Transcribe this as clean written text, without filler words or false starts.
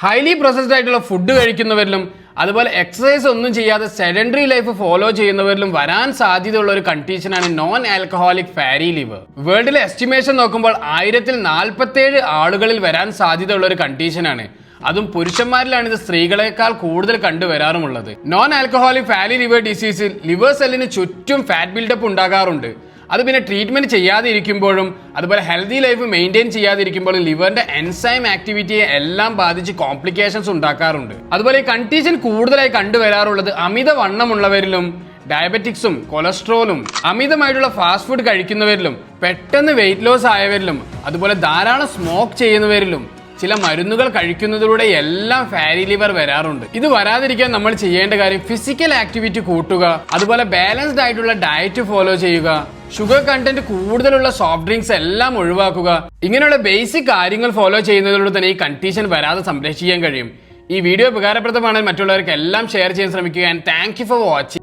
Highly processed ആയിട്ടുള്ള food കഴിക്കുന്നവരിലും അതുപോലെ exercise ഒന്നും ചെയ്യാതെ സെഡൻഡറി ലൈഫ് ഫോളോ ചെയ്യുന്നവരിലും വരാൻ സാധ്യതയുള്ള ഒരു കണ്ടീഷനാണ് നോൺ ആൽക്കഹോളിക് ഫാറ്റി ലിവർ. വേൾഡിലെ എസ്റ്റിമേഷൻ നോക്കുമ്പോൾ 1047 ആളുകളിൽ വരാൻ സാധ്യതയുള്ള ഒരു കണ്ടീഷനാണ്. അതും പുരുഷന്മാരിലാണ് ഇത് സ്ത്രീകളെക്കാൾ കൂടുതൽ കണ്ടുവരാറുമുള്ളത്. നോൺ ആൽക്കഹോളിക് ഫാറ്റി ലിവർ ഡിസീസിൽ ലിവർ സെല്ലിന് ചുറ്റും ഫാറ്റ് ബിൽഡപ്പ് ഉണ്ടാകാറുണ്ട്. അത് പിന്നെ ട്രീറ്റ്മെന്റ് ചെയ്യാതെ ഇരിക്കുമ്പോഴും അതുപോലെ ഹെൽത്തി ലൈഫ് മെയിൻറ്റെയിൻ ചെയ്യാതിരിക്കുമ്പോഴും ലിവറിന്റെ എൻസൈം ആക്ടിവിറ്റിയെ എല്ലാം ബാധിച്ച് കോംപ്ലിക്കേഷൻസ് ഉണ്ടാക്കാറുണ്ട്. അതുപോലെ ഈ കണ്ടീഷൻ കൂടുതലായി കണ്ടുവരാറുള്ളത് അമിതവണ്ണമുള്ളവരിലും ഡയബറ്റിക്സും കൊളസ്ട്രോളും അമിതമായിട്ടുള്ള ഫാസ്റ്റ് ഫുഡ് കഴിക്കുന്നവരിലും പെട്ടെന്ന് വെയിറ്റ് ലോസ് ആയവരിലും അതുപോലെ ധാരാളം സ്മോക്ക് ചെയ്യുന്നവരിലും ചില മരുന്നുകൾ കഴിക്കുന്നതിലൂടെ എല്ലാം ഫാറ്റി ലിവർ വരാറുണ്ട്. ഇത് വരാതിരിക്കാൻ നമ്മൾ ചെയ്യേണ്ട കാര്യം ഫിസിക്കൽ ആക്ടിവിറ്റി കൂട്ടുക, അതുപോലെ ബാലൻസ്ഡ് ആയിട്ടുള്ള ഡയറ്റ് ഫോളോ ചെയ്യുക, ഷുഗർ കണ്ടന്റ് കൂടുതലുള്ള സോഫ്റ്റ് ഡ്രിങ്ക്സ് എല്ലാം ഒഴിവാക്കുക. ഇങ്ങനെയുള്ള ബേസിക് കാര്യങ്ങൾ ഫോളോ ചെയ്യുന്നതിലൂടെ തന്നെ ഈ കണ്ടീഷൻ വരാതെ സംരക്ഷിക്കാൻ കഴിയും. ഈ വീഡിയോ ഉപകാരപ്രദമാണെങ്കിൽ മറ്റുള്ളവർക്ക് എല്ലാം ഷെയർ ചെയ്യാൻ ശ്രമിക്കുക. And thank you for watching.